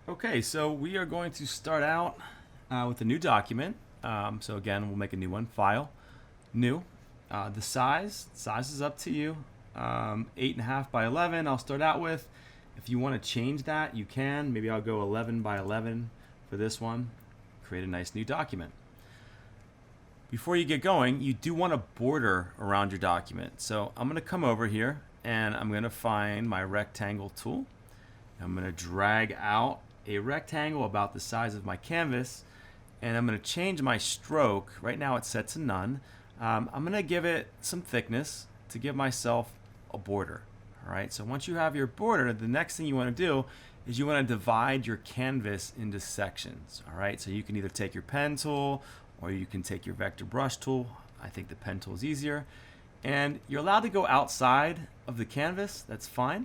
Okay, so we are going to start out with a new document. So again, we'll make a new one, file, new. The size is up to you. 8.5 by 11. I'll start out with. If you want to change that, you can. Maybe I'll go 11 by 11 for this one. Create a nice new document. Before you get going, you do want a border around your document. So I'm going to come over here and I'm going to find my rectangle tool. I'm going to drag out a rectangle about the size of my canvas, and I'm going to change my stroke. Right now it's set to none. I'm going to give it some thickness to give myself a border. All right, so once you have your border, the next thing you want to do is you want to divide your canvas into sections. All right, so you can either take your pen tool or you can take your vector brush tool. I think the pen tool is easier. And you're allowed to go outside of the canvas, that's fine.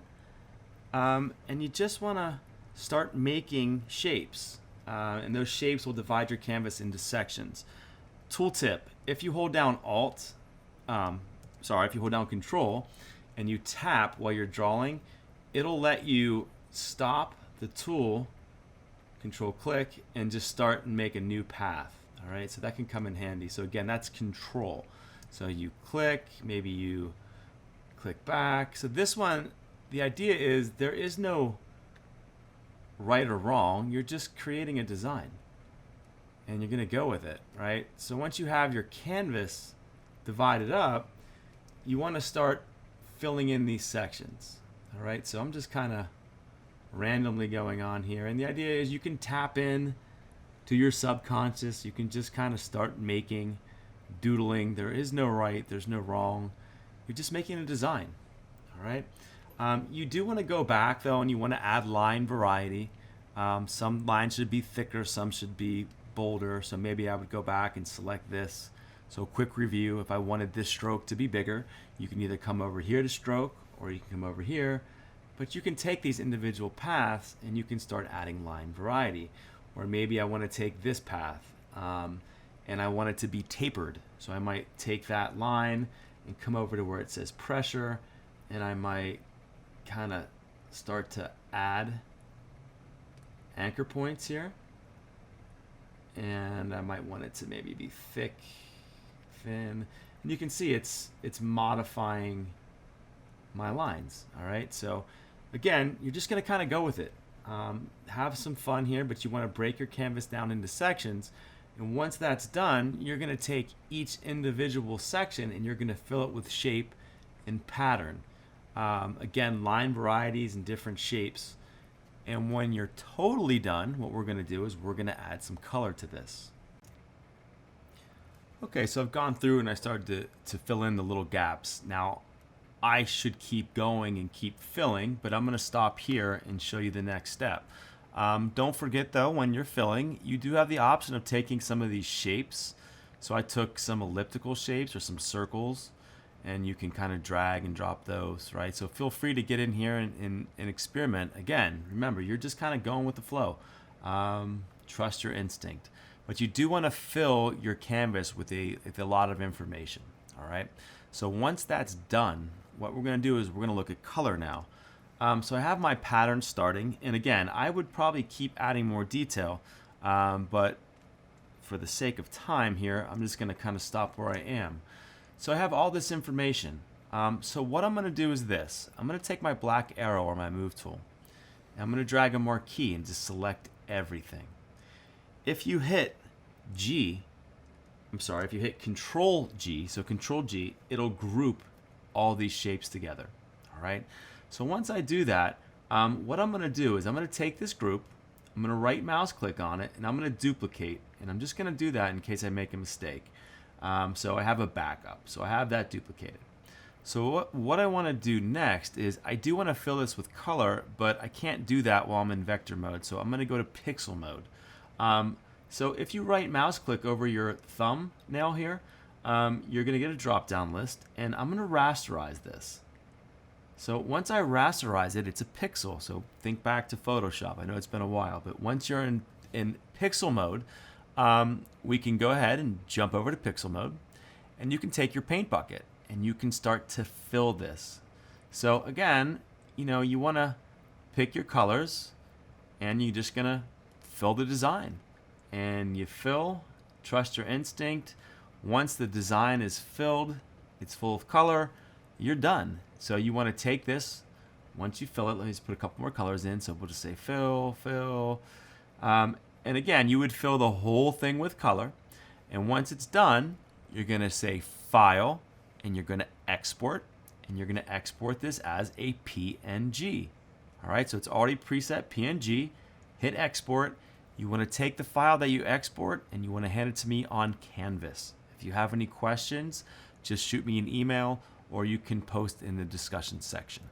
And you just want to start making shapes. And those shapes will divide your canvas into sections. Tool tip, if you hold down if you hold down Control and you tap while you're drawing, it'll let you stop the tool, Control click, and just start and make a new path. All right, so that can come in handy. So again, that's Control. So you click, maybe you click back. So this one, the idea is there is no right or wrong. You're just creating a design and you're going to go with it, right? So once you have your canvas divided up, you want to start filling in these sections. All right, so I'm just kind of randomly going on here, and the idea is you can tap in to your subconscious. You can just kind of start making, doodling. There is no right, there's no wrong. You're just making a design. All right. You do want to go back though, and you want to add line variety. Some lines should be thicker, some should be bolder. So maybe I would go back and select this. So quick review, if I wanted this stroke to be bigger, you can either come over here to stroke or you can come over here. But you can take these individual paths and you can start adding line variety. Or maybe I want to take this path and I want it to be tapered. So I might take that line and come over to where it says pressure, and I might kind of start to add anchor points here, and I might want it to maybe be thick, thin, and you can see it's modifying my lines. All right, so again, you're just going to kind of go with it. Have some fun here, but you want to break your canvas down into sections, and once that's done, you're going to take each individual section and you're going to fill it with shape and pattern. Again, line varieties and different shapes. And when you're totally done, what we're going to do is we're going to add some color to this. Okay, so I've gone through and I started to fill in the little gaps. Now, I should keep going and keep filling, but I'm going to stop here and show you the next step. Don't forget though, when you're filling, you do have the option of taking some of these shapes. So I took some elliptical shapes or some circles, and you can kind of drag and drop those, right? So feel free to get in here and experiment. Again, remember, you're just kind of going with the flow. Trust your instinct. But you do want to fill your canvas with a lot of information, all right? So once that's done, what we're going to do is we're going to look at color now. So I have my pattern starting, and again, I would probably keep adding more detail, but for the sake of time here, I'm just going to kind of stop where I am. So I have all this information. So what I'm going to do is this. I'm going to take my black arrow or my move tool, and I'm going to drag a marquee and just select everything. If you hit if you hit Control G, so Control G, it'll group all these shapes together, all right? So once I do that, what I'm going to do is I'm going to take this group, I'm going to right mouse click on it, and I'm going to duplicate, and I'm just going to do that in case I make a mistake. So I have a backup, so I have that duplicated. So what I want to do next is I do want to fill this with color, but I can't do that while I'm in vector mode, so I'm going to go to pixel mode. So if you right mouse click over your thumbnail here, you're going to get a drop down list, and I'm going to rasterize this. So once I rasterize it, it's a pixel. So think back to Photoshop. I know it's been a while, but once you're in pixel mode, we can go ahead and jump over to pixel mode, and you can take your paint bucket and you can start to fill this. So again, you want to pick your colors, and you're just gonna fill the design. And you fill, trust your instinct. Once the design is filled, it's full of color, you're done. So you want to take this, once you fill it, let me just put a couple more colors in. So we'll just say fill, fill. And again, you would fill the whole thing with color. And once it's done, you're going to say File, and you're going to export. And you're going to export this as a PNG. All right, so it's already preset PNG. Hit export. You want to take the file that you export, and you want to hand it to me on Canvas. If you have any questions, just shoot me an email, or you can post in the discussion section.